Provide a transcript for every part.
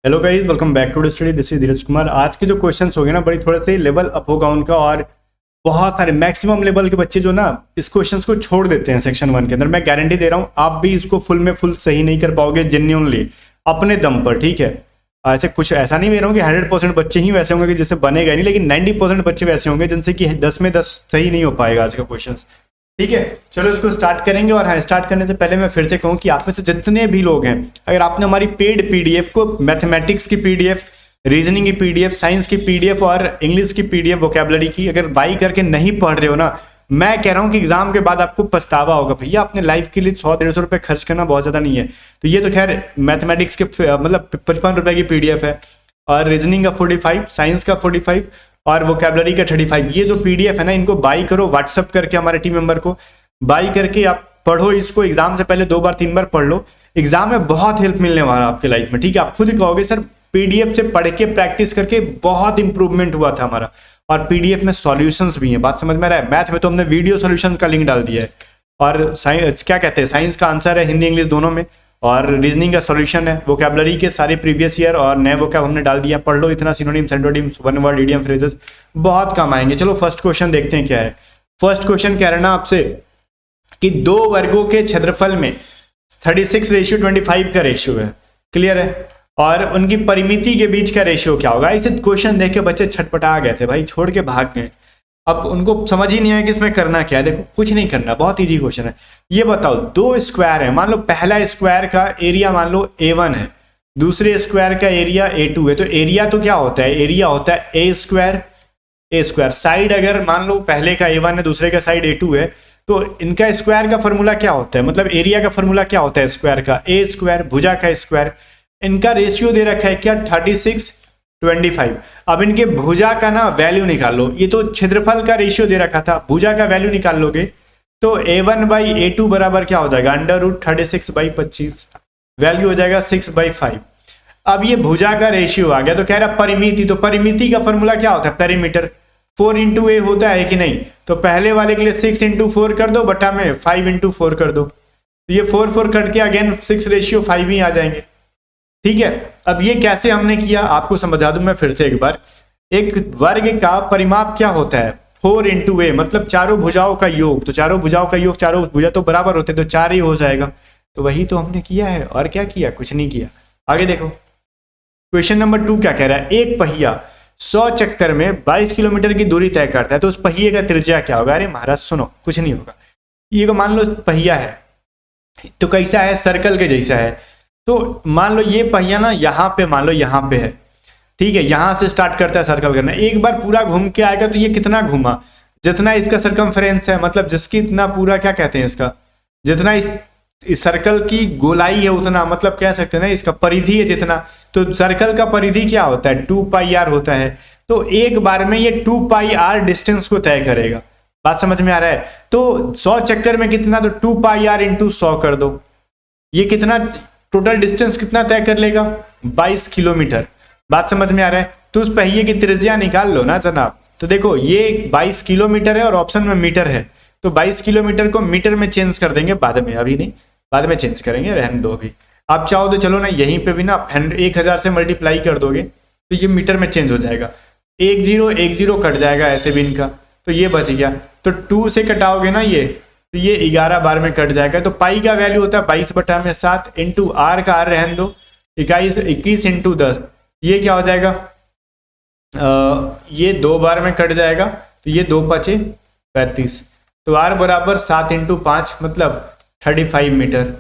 Hello guys, welcome back to study. This is Dheeraj Kumar. आज के जो क्वेश्चंस हो गए ना, बड़ी थोड़े से लेवल अप होगा उनका, और बहुत सारे मैक्सिमम लेवल के बच्चे जो ना इस क्वेश्चंस को छोड़ देते हैं सेक्शन 1 के अंदर। मैं गारंटी दे रहा हूँ आप भी इसको फुल में फुल सही नहीं कर पाओगे, जेन्युइनली अपने दम पर, ठीक है। ऐसे कुछ ऐसा नहीं दे रहा हूँ कि 100% बच्चे ही वैसे होंगे कि जिससे बनेगा नहीं, लेकिन 90% बच्चे वैसे होंगे जिनसे कि 10 में 10 सही नहीं हो पाएगा आज का क्वेश्चन, ठीक है। चलो इसको स्टार्ट करेंगे। और हाँ, स्टार्ट करने से पहले मैं फिर से कहूँ कि आप में से जितने भी लोग हैं, अगर आपने हमारी पेड पीडीएफ को, मैथमेटिक्स की पीडीएफ, रीजनिंग की पीडीएफ, साइंस की पीडीएफ और इंग्लिश की पीडीएफ, वोकैबुलरी की, अगर बाई करके नहीं पढ़ रहे हो ना, मैं कह रहा हूँ कि एग्जाम के बाद आपको पछतावा होगा। भैया अपने लाइफ के लिए 100-150 रुपये खर्च करना बहुत ज़्यादा नहीं है। तो ये तो खैर मैथमेटिक्स के मतलब 55 रुपये की पीडीएफ है, और रीजनिंग का 45, साइंस का 45 और वोकैबुलरी का 35। ये जो पीडीएफ है ना, इनको बाई करो, व्हाट्सअप करके हमारे टीम मेंबर को बाई करके आप पढ़ो इसको। एग्जाम से पहले 2 बार 3 बार पढ़ लो, एग्जाम में बहुत हेल्प मिलने वाला है आपके लाइफ में, ठीक है। आप खुद कहोगे सर पीडीएफ से पढ़ के प्रैक्टिस करके बहुत इंप्रूवमेंट हुआ था हमारा। और पीडीएफ में सॉल्यूशंस भी हैं, बात समझ में आ रहा है। मैथ में तो हमने वीडियो सॉल्यूशन का लिंक डाल दिया है, और साइंस क्या कहते हैं, साइंस का आंसर है हिंदी इंग्लिश दोनों में, और रीजनिंग का सॉल्यूशन है, वोकैबुलरी के सारे प्रीवियस ईयर और नए वोकैब हमने डाल दिया। पढ़ लो इतना, synonyms, antonyms, one word, idiom, phrases बहुत काम आएंगे। चलो फर्स्ट क्वेश्चन देखते हैं क्या है। फर्स्ट क्वेश्चन कह रहा ना आपसे कि 2 वर्गों के क्षेत्रफल में 36:25 का रेशियो है, क्लियर है, और उनकी परिमिति के बीच का रेशियो क्या होगा। इसे क्वेश्चन देख के बच्चे छटपटा गए थे भाई, छोड़ के भाग गए। अब उनको समझ ही नहीं आया कि इसमें करना क्या है। देखो कुछ नहीं करना, बहुत इजी क्वेश्चन है। ये बताओ 2 स्क्वायर है, मान लो पहला स्क्वायर का एरिया मान लो A1 है, दूसरे स्क्वायर का एरिया A2 है। तो एरिया तो क्या होता है, एरिया होता है A स्क्वायर। साइड अगर मान लो पहले का A1 है, दूसरे का साइड A2 है, तो इनका स्क्वायर का फॉर्मूला क्या होता है, मतलब एरिया का फॉर्मूला क्या होता है स्क्वायर का, A स्क्वायर, भुजा का स्क्वायर। इनका रेशियो दे रखा है क्या, 36:25। अब इनके भुजा का ना वैल्यू निकाल लो। ये तो क्षेत्रफल का रेशियो दे रखा था, भुजा का वैल्यू निकाल लोगे तो A1/A2 बराबर क्या हो जाएगा, √36/25, वैल्यू हो जाएगा 6/5। अब ये भुजा का रेशियो आ गया, तो कह रहा परिमिति, तो परिमिति का फॉर्मूला क्या होता है, पेरीमीटर, 4 × A होता है कि नहीं। तो पहले वाले के लिए 6 × 4 कर दो, बटा में 5 × 4 कर दो, तो ये 4 कट के अगेन 6:5 ही आ जाएंगे, ठीक है। अब ये कैसे हमने किया आपको समझा दूं मैं फिर से एक बार। एक वर्ग का परिमाप क्या होता है, 4 × A, मतलब चारों भुजाओं का योग। तो चारों भुजाओं का योग, चारों भुजा तो बराबर होते, तो 4 ही हो जाएगा। तो वही तो हमने किया है, और क्या किया, कुछ नहीं किया। आगे देखो क्वेश्चन नंबर 2 क्या कह रहा है। एक पहिया 100 चक्कर में 22 किलोमीटर की दूरी तय करता है, तो उस पहिए का त्रिज्या क्या होगा। अरे महाराज सुनो, कुछ नहीं होगा। ये मान लो पहिया है, तो कैसा है, सर्कल के जैसा है। तो मान लो ये पहिया ना यहाँ पे, मान लो यहाँ पे है, ठीक है, यहाँ से स्टार्ट करता है सर्कल करना। एक बार पूरा घूम के आएगा तो ये कितना घूमा, जितना इसका सर्कमफ्रेंस है, मतलब जिसकी इतना पूरा क्या कहते हैं इसका, जितना इस सर्कल की गोलाई है उतना, मतलब कह सकते हैं ना इसका परिधि है जितना। तो सर्कल का परिधि क्या होता है, 2πr होता है। तो एक बार में ये 2πr डिस्टेंस को तय करेगा, बात समझ में आ रहा है। तो 100 चक्कर में कितना, तो 2πr × 100 कर दो, ये कितना टोटल डिस्टेंस कितना तय कर लेगा, 22 किलोमीटर। बात समझ में आ रहा है। तो उस पहिए की त्रिज्या निकाल लो ना जनाब। तो देखो ये 22 किलोमीटर है और ऑप्शन में मीटर है, तो 22 किलोमीटर को मीटर में चेंज कर देंगे बाद में, अभी नहीं, बाद में चेंज करेंगे, रहने दो अभी। आप चाहो तो चलो ना यहीं पे भी ना 1000 से मल्टीप्लाई कर दोगे तो ये मीटर में चेंज हो जाएगा। 1 0 कट जाएगा ऐसे भी इनका, तो ये बच गया। तो 2 से कटाओगे ना ये, तो ये 11 बार में कट जाएगा। तो पाई का वैल्यू होता है 22/7 इंटू आर का आर रहने दो, 21 × 10, ये क्या हो जाएगा, ये 2 बार में कट जाएगा, तो ये 2 × 5 = 35। तो आर बराबर 7 × 5 मतलब 35 मीटर।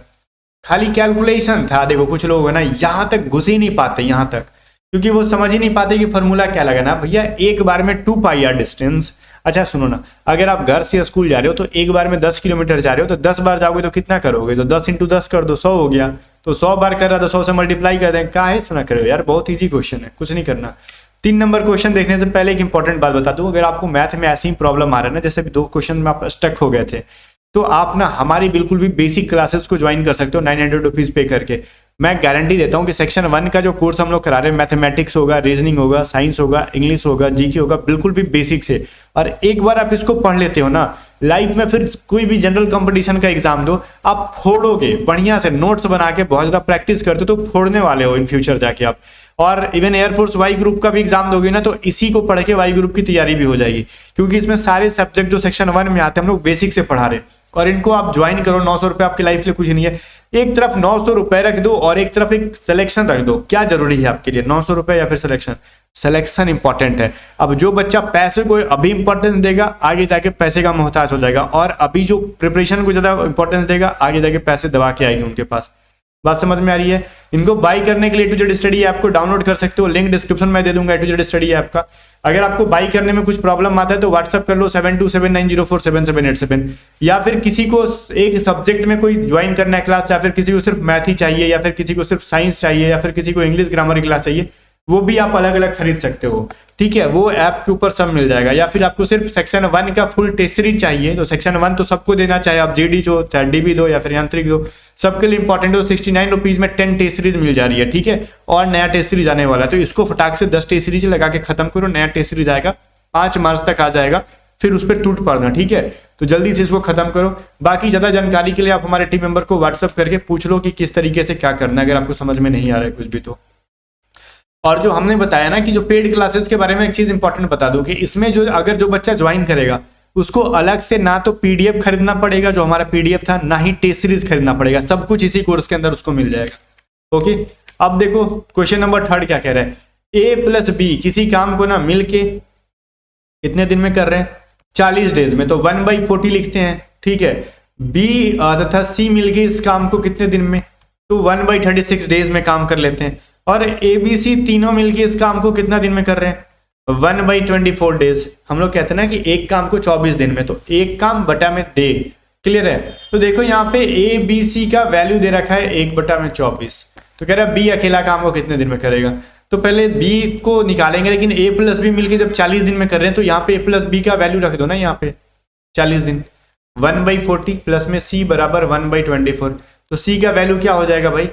खाली कैलकुलेशन था। देखो कुछ लोग है ना यहाँ तक घुस ही नहीं पाते, यहाँ तक, क्योंकि वो समझ ही नहीं पाते कि फॉर्मूला क्या लगाना। भैया एक बार में 2πr डिस्टेंस। अच्छा सुनो ना, अगर आप घर से स्कूल जा रहे हो तो एक बार में 10 किलोमीटर जा रहे हो, तो 10 बार जाओगे तो कितना करोगे, तो 10 × 10 कर दो, 100 हो गया। तो 100 बार कर रहा तो 100 से मल्टीप्लाई कर दें, काहे से ना करो यार, बहुत ईजी क्वेश्चन है, कुछ नहीं करना। 3 नंबर क्वेश्चन देखने से पहले एक इंपॉर्टेंट बात बता दूं। अगर आपको मैथ में ऐसी प्रॉब्लम आ रहा है ना, जैसे भी 2 क्वेश्चन में आप स्टक हो गए थे, तो आप ना हमारी बिल्कुल भी बेसिक क्लासेस को ज्वाइन कर सकते हो 900 रुपीज़ पे करके। मैं गारंटी देता हूँ कि सेक्शन 1 का जो कोर्स हम लोग करा रहे हैं, मैथमेटिक्स होगा, रीजनिंग होगा, साइंस होगा, इंग्लिश होगा, जीके होगा, बिल्कुल भी बेसिक से। और एक बार आप इसको पढ़ लेते हो ना, लाइफ में फिर कोई भी जनरल कंपटीशन का एग्जाम दो, आप फोड़ोगे बढ़िया से, नोट्स बना के बहुत ज़्यादा प्रैक्टिस करते हो तो फोड़ने वाले हो इन फ्यूचर जाके आप। और इवन एयरफोर्स वाई ग्रुप का भी एग्जाम दोगे ना तो इसी को पढ़ के वाई ग्रुप की तैयारी भी हो जाएगी, क्योंकि इसमें सारे सब्जेक्ट जो सेक्शन 1 में आते हैं हम लोग बेसिक से पढ़ा रहे, और इनको आप ज्वाइन करो। 900 रुपये आपकी लाइफ के लिए कुछ नहीं है। एक तरफ 900 रुपये रख दो और एक तरफ एक सिलेक्शन रख दो। क्या जरूरी है आपके लिए, 900 रुपये या फिर सिलेक्शन? सिलेक्शन इंपॉर्टेंट है। अब जो बच्चा पैसे को अभी इंपॉर्टेंस देगा आगे जाके पैसे का मोहताज हो जाएगा, और अभी जो प्रिपरेशन को ज्यादा इंपॉर्टेंस देगा आगे जाके पैसे दबा के आएगी उनके पास। बात समझ में आ रही है? इनको बाई करने के लिए A to Z study app को डाउनलोड कर सकते हो, लिंक डिस्क्रिप्शन में दे दूंगा A to Z study app का। अगर आपको बाई करने में कुछ प्रॉब्लम आता है तो व्हाट्सअप कर लो 7279047787, या फिर किसी को एक सब्जेक्ट में कोई ज्वाइन करना है क्लास, या फिर किसी को सिर्फ मैथ ही चाहिए, या फिर किसी को सिर्फ साइंस चाहिए, या फिर किसी को इंग्लिश ग्रामर की क्लास चाहिए, वो भी आप अलग अलग खरीद सकते हो। ठीक है, वो ऐप के ऊपर सब मिल जाएगा। या फिर आपको सिर्फ सेक्शन 1 का फुल टेस्ट सीरीज चाहिए तो सेक्शन 1 तो सबको देना, चाहे आप जीडी दो, चाहे डीबी दो, या फिर यांत्रिक दो, सबके लिए इंपॉर्टेंट हो। 69 रुपीज में 10 टेस्ट सीरीज मिल जा रही है। ठीक है, और नया टेस्ट सीरीज आने वाला है, तो इसको फटाक से 10 टेस्ट सीरीज लगा के खत्म करो। नया टेस्ट सीरीज आएगा 5 मार्च तक आ जाएगा, फिर उस पर टूट पड़ना। ठीक है, तो जल्दी से इसको खत्म करो। बाकी ज्यादा जानकारी के लिए आप हमारे टीम मेंबर को व्हाट्सअप करके पूछ लो कि किस तरीके से क्या करना है, अगर आपको समझ में नहीं आ रहा है कुछ भी तो। और जो हमने बताया ना कि जो पेड क्लासेस के बारे में एक चीज इंपॉर्टेंट बता दूं कि इसमें जो अगर जो बच्चा ज्वाइन करेगा उसको अलग से ना तो पीडीएफ खरीदना पड़ेगा जो हमारा पीडीएफ था, ना ही टेस्ट सीरीज खरीदना पड़ेगा, सब कुछ इसी कोर्स के अंदर उसको मिल जाएगा। ओके, अब देखो क्वेश्चन नंबर 3 क्या कह रहा है। ए प्लस बी किसी काम को ना मिलके कितने दिन में कर रहे हैं? 40 डेज में, तो 1/40 लिखते हैं। ठीक है, बी तथा सी मिलके इस काम को कितने दिन में, तो 1/36 डेज में काम कर लेते हैं। और ए बी सी तीनों मिलके इस काम को कितना दिन में कर रहे हैं? 1/24 डेज। हम लोग कहते हैं ना कि एक काम को 24 दिन में, तो एक काम बटा में डे। क्लियर है? तो देखो यहाँ पे ए बी सी का वैल्यू दे रखा है 1/24, तो कह रहा है बी अकेला काम को कितने दिन में करेगा। तो पहले बी को निकालेंगे, लेकिन ए प्लस बी मिलके जब 40 दिन में कर रहे हैं तो यहाँ पे ए प्लस बी का वैल्यू रख दो ना, यहाँ पे 40 दिन 1/40 प्लस में सी बराबर 1/24, तो सी का वैल्यू क्या हो जाएगा भाई?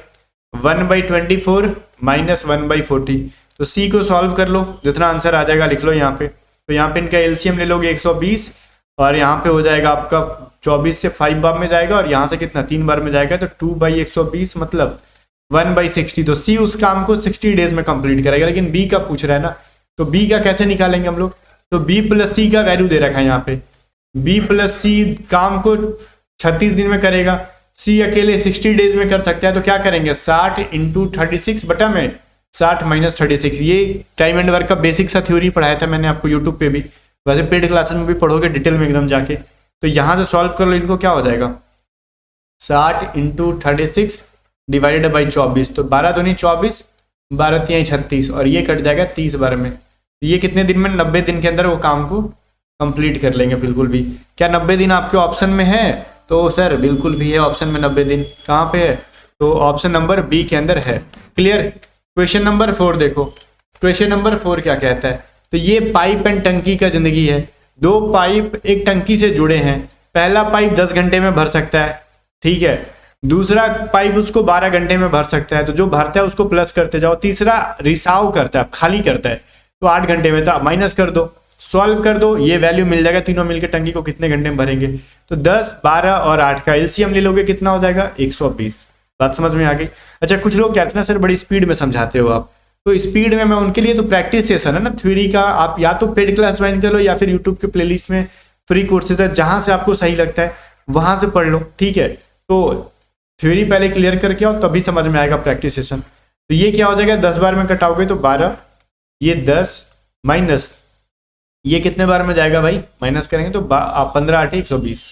1/24 माइनस 1/40। तो सी को सॉल्व कर लो, जितना आंसर आ जाएगा लिख लो यहाँ पे। तो यहाँ पे इनका एलसीएम ले लोगे 120, और यहाँ पे हो जाएगा आपका 24 से 5 बार में जाएगा, और यहाँ से कितना 3 बार में जाएगा, तो 2/120 मतलब 1/60। तो सी उस काम को 60 डेज में कंप्लीट करेगा, लेकिन बी का पूछ रहा है ना, तो बी का कैसे निकालेंगे हम लोग? तो बी प्लस सी का वैल्यू दे रखा है यहाँ पे, बी प्लस सी काम को 36 दिन में करेगा, सी अकेले 60 डेज में कर सकता है, तो क्या करेंगे 60 × 36 बटा में 60 माइनस 36। ये टाइम एंड वर्क का बेसिक सा थ्योरी पढ़ाया था मैंने आपको यूट्यूब पे भी, वैसे पेड क्लासेस में भी पढ़ोगे डिटेल में एकदम जाके। तो यहाँ से सॉल्व कर लो इनको, क्या हो जाएगा 60 × 36 डिवाइडेड बाई 24, तो 12 दूनी 24, 12 तिहाई 36, और ये कट जाएगा 30 बार में। ये कितने दिन में? 90 दिन के अंदर वो काम को कंप्लीट कर लेंगे बिल्कुल भी। क्या 90 दिन आपके ऑप्शन में है? तो सर बिल्कुल भी है ऑप्शन में 90 दिन। कहाँ पे है? तो ऑप्शन नंबर बी के अंदर है। क्लियर? क्वेश्चन नंबर 4 देखो, क्वेश्चन नंबर 4 क्या कहता है। तो ये पाइप एंड टंकी का जिंदगी है। 2 पाइप एक टंकी से जुड़े हैं, पहला पाइप 10 घंटे में भर सकता है, ठीक है, दूसरा पाइप उसको 12 घंटे में भर सकता है, तो जो भरता है उसको प्लस करते जाओ, तीसरा रिसाव करता है, खाली करता है, तो 8 घंटे में, तो माइनस कर दो, सॉल्व कर दो, ये वैल्यू मिल जाएगा। तीनों मिलकर टंकी को कितने घंटे में भरेंगे? तो 10, 12 और 8 का एलसीएम ले लोगे, कितना हो जाएगा 120। बात समझ में आ गई? अच्छा, कुछ लोग कहते हैं ना सर बड़ी स्पीड में समझाते हो आप, तो स्पीड में मैं उनके लिए तो प्रैक्टिस सेशन है ना थ्योरी का, आप या तो पेड क्लास ज्वाइन कर लो या फिर यूट्यूब के प्लेलिस्ट में फ्री कोर्सेज है, जहां से आपको सही लगता है वहां से पढ़ लो, ठीक है। तो थ्योरी पहले क्लियर करके आओ, तभी समझ में आएगा प्रैक्टिस सेशन। तो ये क्या हो जाएगा, 10 बार में कटाओगे तो 12, ये 10 माइनस ये कितने बार में जाएगा भाई, माइनस करेंगे तो 15 8 120,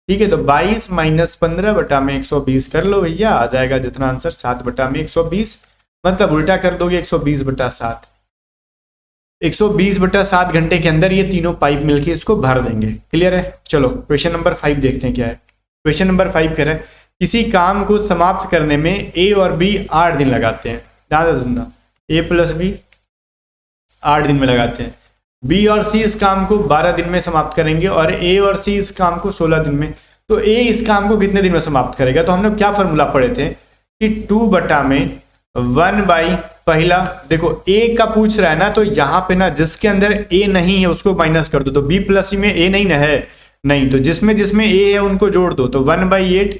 ठीक है। तो 22 माइनस 15 बटा में 120 कर लो भैया, आ जाएगा जितना आंसर 7 बटा में 120, मतलब उल्टा कर दोगे 120 बटा 7, 120 बटा 7 घंटे के अंदर ये तीनों पाइप मिलके इसको भर देंगे। क्लियर है? चलो क्वेश्चन नंबर 5 देखते हैं क्या है। क्वेश्चन नंबर 5 कह रहा है किसी काम को समाप्त करने में ए और बी 8 दिन लगाते हैं। ध्यान से सुनना, ए प्लस बी 8 दिन में लगाते हैं, बी और सी इस काम को 12 दिन में समाप्त करेंगे और ए और सी इस काम को 16 दिन में। तो ए इस काम को कितने दिन में समाप्त करेगा? तो हमने क्या फॉर्मूला पढ़े थे कि 2 बटा में 1 बाई पहला, देखो ए का पूछ रहा है ना, तो यहाँ पे ना जिसके अंदर ए नहीं है उसको माइनस कर दो। तो बी प्लस सी में ए नहीं ना है, नहीं, तो जिसमें जिसमें ए है उनको जोड़ दो। तो 1/8,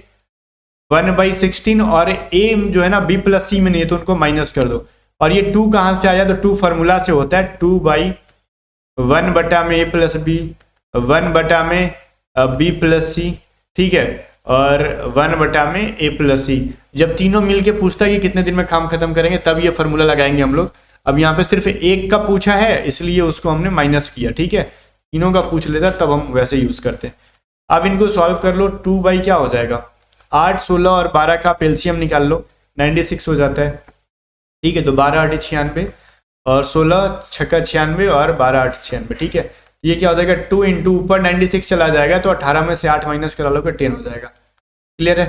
1/16 और ए जो है ना बी प्लस सी में नहीं है तो उनको माइनस कर दो। और ये 2 कहाँ से आया, तो 2 फार्मूला से होता है 2/1 बटा में a प्लस बी, 1 बटा में b प्लस सी, ठीक है, और 1 बटा में a प्लस सी। जब तीनों मिलके पूछता है कि कितने दिन में काम खत्म करेंगे, तब ये फार्मूला लगाएंगे हम लोग। अब यहाँ पे सिर्फ एक का पूछा है इसलिए उसको हमने माइनस किया, ठीक है, तीनों का पूछ लेता तब हम वैसे यूज करते हैं। अब इनको सॉल्व कर लो, 2 बाई क्या हो जाएगा 8, 16 और 12 का एलसीएम निकाल लो, 96 हो जाता है, ठीक है। तो 12 8 96 और 16 6 96 और 12 8 96, ठीक है। ये क्या हो जाएगा 2 इंटू ऊपर 96 चला जाएगा तो 18 में से 8 माइनस करा लो 10 हो जाएगा। क्लियर है।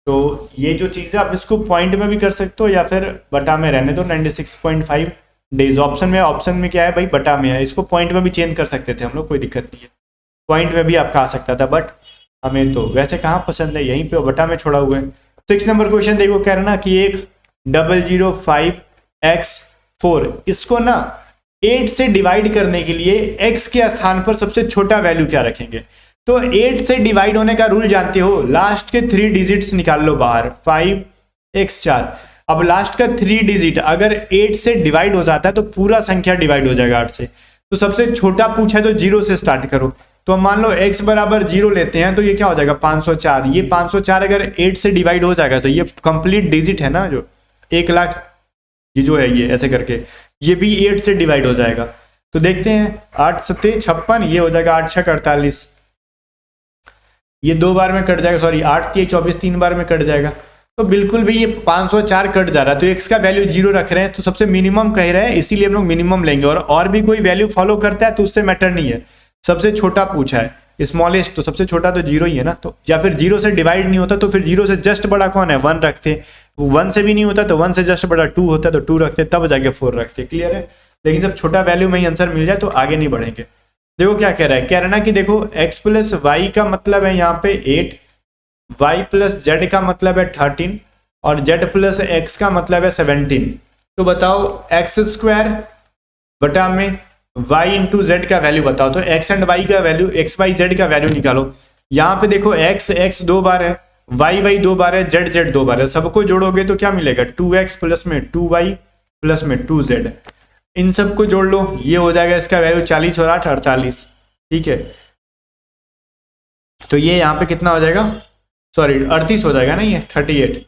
तो ये जो चीज़ है आप इसको पॉइंट में भी कर सकते हो या फिर बटा में रहने दो, 96.5 डेज ऑप्शन में क्या है भाई बटा में है, इसको पॉइंट में भी चेंज कर सकते थे हम लोग, कोई दिक्कत नहीं है, पॉइंट में भी आपका आ सकता था, बट हमें तो वैसे कहाँ पसंद है, यहीं पे बटा में छोड़ा हुआ है। 6 नंबर क्वेश्चन देखो, कह रहा ना कि एक 005x4 इसको ना 8 से डिवाइड करने के लिए x के स्थान पर सबसे छोटा वैल्यू क्या रखेंगे। तो 8 से डिवाइड होने का रूल जानते हो, लास्ट के 3 डिजिट्स निकाल लो बाहर, 5x4। अब लास्ट का 3 डिजिट अगर 8 से डिवाइड हो जाता है तो पूरा संख्या डिवाइड हो जाएगा 8 से। तो सबसे छोटा पूछा है तो 0 से स्टार्ट करो। तो मान लो x बराबर 0 लेते हैं तो ये क्या हो जाएगा 504। ये 504 अगर 8 से डिवाइड हो जाएगा तो ये कंप्लीट डिजिट है ना, जो 1 लाख ये जो है ये ऐसे करके ये भी 8 से डिवाइड हो जाएगा। तो देखते हैं 8 7 56, ये हो जाएगा 8 6 48, ये 2 बार में कट जाएगा, सॉरी 8 3 24 3 बार में कट जाएगा। तो बिल्कुल भी ये 504 कट जा रहा है, तो x का वैल्यू 0 रख रहे हैं तो सबसे मिनिमम कह रहे हैं इसीलिए हम लोग मिनिमम लेंगे। और भी कोई वैल्यू फॉलो करता है तो उससे मैटर नहीं है, सबसे छोटा पूछा है स्मॉलेस्ट, तो सबसे छोटा तो 0 ही है ना। तो या फिर 0 से डिवाइड नहीं होता तो फिर 0 से जस्ट बड़ा कौन है 1 रखते, 1 से भी नहीं होता तो 1 से जस्ट बड़ा 2 होता तो 2 रखते, तब जाके 4 रखते। क्लियर है। लेकिन जब छोटा वैल्यू में ही आंसर मिल जाए तो आगे नहीं बढ़ेंगे। देखो क्या कह रहा है, कह रहा है ना कि देखो x प्लस वाई का मतलब है यहाँ पे 8, y प्लस जेड का मतलब है 13 और z प्लस x का मतलब है 17। तो बताओ एक्स स्क्वायर बटा में y इंटू जेड का वैल्यू बताओ। तो x एंड y का वैल्यू x y z का वैल्यू निकालो। यहाँ पे देखो x 2 बार है, y 2 बार है, z 2 बार है, सबको जोड़ोगे तो क्या मिलेगा 2x प्लस में 2y प्लस में 2z। इन सबको जोड़ लो, ये हो जाएगा इसका वैल्यू 40 और 8 48, ठीक है। तो ये यहाँ पे कितना हो जाएगा, सॉरी 38 हो जाएगा ना, ये 38।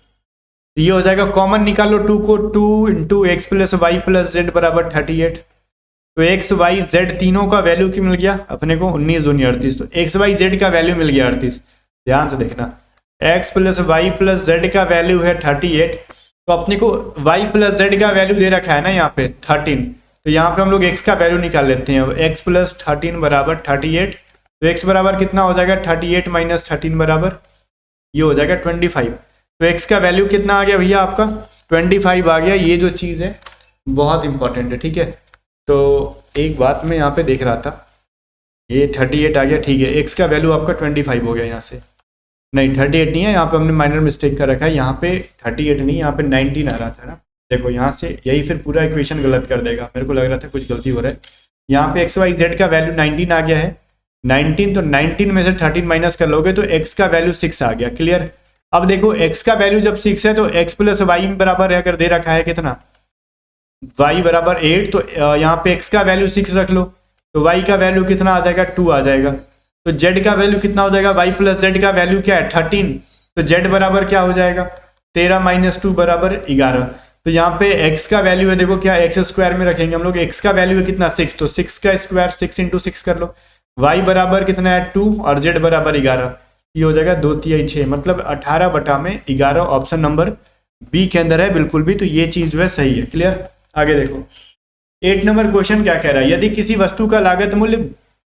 ये हो जाएगा कॉमन निकालो 2 को, 2 into x plus y plus z बराबर 38। तो एक्स वाई जेड तीनों का वैल्यू क्या मिल गया अपने को 19 दूनी 38। तो एक्स वाई जेड का वैल्यू मिल गया 38। ध्यान से देखना, x plus y plus z का वैल्यू है 38, तो अपने को y प्लस जेड का वैल्यू दे रखा है ना यहाँ पे 13। तो यहाँ पे हम लोग x का वैल्यू निकाल लेते हैं। x प्लस 13 बराबर 38। तो x बराबर कितना हो जाएगा 38 माइनस 13 बराबर ये हो जाएगा 25। तो x का वैल्यू कितना आ गया भैया आपका 25 आ गया। ये जो चीज़ है बहुत इंपॉर्टेंट है, ठीक है। तो एक बात मैं यहाँ पे देख रहा था, ये 38 आ गया, ठीक है। x का वैल्यू आपका 25 हो गया, यहाँ से नहीं 38 नहीं है, यहाँ पे हमने माइनर मिस्टेक कर रखा है। यहाँ पे 38 नहीं, यहाँ पे 19 आ रहा था ना। देखो यहाँ से यही फिर पूरा इक्वेशन गलत कर देगा, मेरे को लग रहा था कुछ गलती हो रहा है। यहाँ पे एक्स वाई जेड का वैल्यू 19 आ गया है, 19, तो 19 में से 13 माइनस कर लोगे तो x का वैल्यू 6 आ गया। क्लियर। अब देखो x का वैल्यू जब 6 है तो x प्लस वाई बराबर अगर दे रखा है कितना y बराबर 8, तो यहाँ पे x का वैल्यू 6 रख लो तो y का वैल्यू कितना आ जाएगा 2 आ जाएगा। तो z का वैल्यू कितना हो जाएगा, y प्लस जेड का वैल्यू क्या है 13, तो z बराबर क्या हो जाएगा 13 माइनस 2 बराबर 11। तो यहाँ पे x का वैल्यू है, देखो क्या एक्स स्क्वायर में रखेंगे हम लोग, x का वैल्यू है कितना 6, तो 6 का स्क्वायर 6 इंटू 6 कर लो। y बराबर कितना है 2 और z बराबर 11, ये हो जाएगा 2 3 6, मतलब 18 बटा में 11 ऑप्शन नंबर बी के अंदर है बिल्कुल भी। तो ये चीज जो है सही है। क्लियर। आगे देखो 8 नंबर क्वेश्चन क्या कह रहा है, यदि किसी वस्तु का लागत मूल्य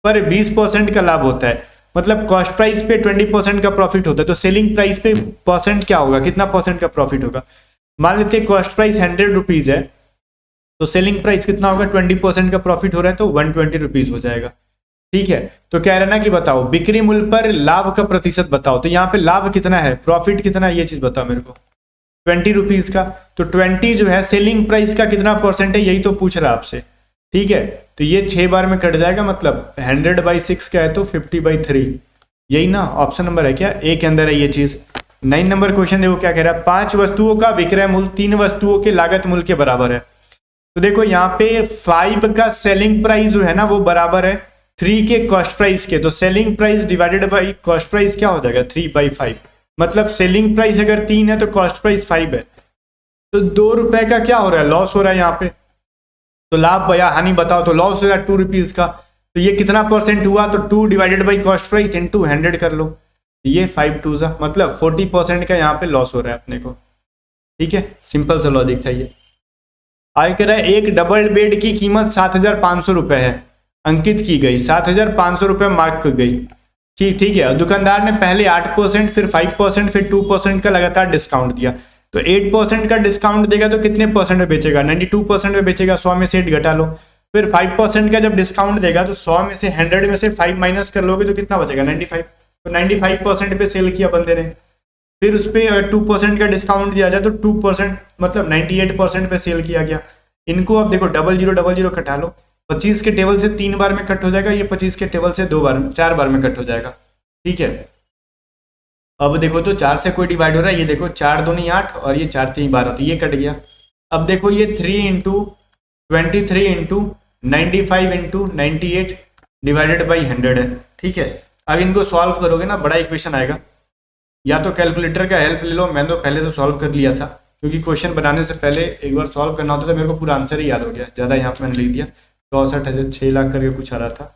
पर 20% का लाभ होता है, मतलब कॉस्ट प्राइस पे 20% का प्रॉफिट होता है, तो सेलिंग प्राइस पे परसेंट क्या होगा, कितना परसेंट का प्रॉफिट होगा। मान लेते हैं कॉस्ट प्राइस 100 रुपीज है तो सेलिंग प्राइस कितना होगा 20% का प्रॉफिट हो रहा है तो 120 रुपीज हो जाएगा। ठीक है। तो कह रहा है ना कि बताओ बिक्री मूल्य पर लाभ का प्रतिशत बताओ। तो यहाँ पे लाभ कितना है, प्रॉफिट कितना है, ये चीज बताओ मेरे को 20 रुपीज का। तो 20 जो है सेलिंग प्राइस का कितना परसेंट है, यही तो पूछ रहा है आपसे। ठीक है। तो ये 6 बार में कट जाएगा, मतलब 100/6 का है तो 50/3, यही ना ऑप्शन नंबर है क्या ए के अंदर है ये चीज। 9 नंबर क्वेश्चन देखो क्या कह रहा है, 5 वस्तुओं का विक्रय मूल्य 3 वस्तुओं के लागत मूल्य के बराबर है। तो देखो यहाँ पे 5 का सेलिंग प्राइस जो है ना वो बराबर है 3 के कॉस्ट प्राइस के, तो selling price divided by cost price क्या हो जाएगा 3/5, मतलब सेलिंग प्राइस अगर 3 है तो कॉस्ट प्राइस 5 है, तो 2 रुपए का क्या हो रहा है, लॉस हो रहा है यहाँ पे। तो लाभ या हानि बताओ, तो लॉस हो रहा है 2 रुपीज का, तो ये कितना परसेंट हुआ, तो 2 divided by cost price into 100 कर लो, ये 5 2 जा मतलब 40% का यहाँ पे लॉस हो रहा है अपने को। ठीक है, सिंपल सा लॉजिक था ये। आगे कह रहा है एक डबल बेड की कीमत 7,500 रुपए है, अंकित की गई, 7,500 रुपए मार्क कर गई। ठीक है, दुकानदार ने पहले 8% फिर 5% फिर 2% का लगातार डिस्काउंट दिया, तो 8% का डिस्काउंट देगा तो कितने परसेंट में बेचेगा, 92% में बेचेगा, 100 में से 8 घटा लो। फिर 5% का जब डिस्काउंट देगा तो 100 में से 100 में से 5 माइनस कर लोगे तो कितना बचेगा 95, तो 95% पे सेल किया बंदे ने। फिर उस पर 2% का डिस्काउंट दिया जाए तो 2% मतलब 98% पे सेल किया गया। इनको अब देखो 0000 कटा लो, 25 के टेबल से 3 बार में कट हो जाएगा, ये 25 के टेबल से 4 बार में कट हो जाएगा। ठीक है, अब देखो तो 4 से कोई डिवाइड हो रहा है, ये देखो 4 दूनी 8 और ये 4 3 12, तो ये कट गया। अब देखो ये 3 into 23 into 95 into 98 divided by 100 है। ठीक है, अब इनको सॉल्व करोगे ना बड़ा इक्वेशन आएगा, या तो कैलकुलेटर का हेल्प ले लो, मैंने तो पहले से सॉल्व कर लिया था क्योंकि क्वेश्चन बनाने से पहले एक बार सॉल्व करना होता था, मेरे को पूरा आंसर ही याद हो गया, ज़्यादा यहाँ पे मैंने लिख दिया, 64,6 लाख करके कुछ आ रहा था।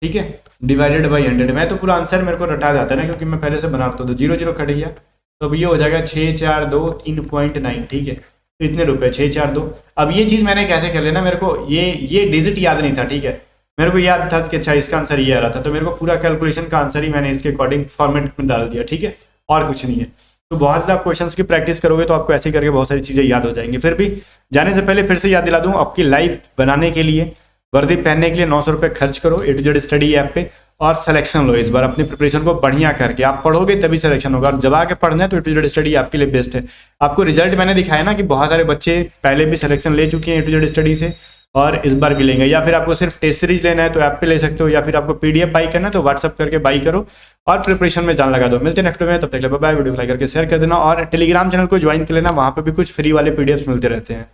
ठीक है, डिवाइडेड बाई 100, मैं तो पूरा आंसर मेरे को रटा जाता है ना क्योंकि मैं पहले से बना रहा था, तो 0 कट गया, तो अब ये हो जाएगा 642 3.9। ठीक है, तो इतने रुपए 642। अब ये चीज़ मैंने कैसे कर लेना, मेरे को ये डिजिट याद नहीं था। ठीक है, मेरे को याद था कि अच्छा इसका आंसर ये आ रहा था, तो मेरे को पूरा कैलकुलेशन का आंसर ही मैंने इसके अकॉर्डिंग फॉर्मेट में डाल दिया। ठीक है, और कुछ नहीं है। तो बहुत ज़्यादा आप क्वेश्चंस की प्रैक्टिस करोगे तो आपको ऐसे करके बहुत सारी चीज़ें याद हो जाएंगी। फिर भी जाने से पहले फिर से याद दिला दूँ, आपकी लाइफ बनाने के लिए, वर्दी पहनने के लिए 900 रुपये खर्च करो A to Z study app पे, और सिलेक्शन लो। इस बार अपनी प्रिपरेशन को बढ़िया करके आप पढ़ोगे तभी सिलेक्शन होगा, और जब आके पढ़ना है तो A to Z स्टडी आपके लिए बेस्ट है। आपको रिजल्ट मैंने दिखाया ना कि बहुत सारे बच्चे पहले भी सिलेक्शन ले चुके हैं A to Z स्टडी से और इस बार भी लेंगे, या फिर आपको सिर्फ टेस्ट सीरीज लेना है तो ऐप पे ले सकते हो, या फिर आपको PDF बाई करना है तो व्हाट्सअप करके बाई करो और प्रिपरेशन में जान लगा दो। मिलते हैं नेक्स्ट वीडियो में, तब तक बाय बाय। वीडियो को लाइक करके शेयर कर देना और टेलीग्राम चैनल को ज्वाइन कर लेना, वहाँ पे भी कुछ फ्री वाले PDFs मिलते रहते हैं।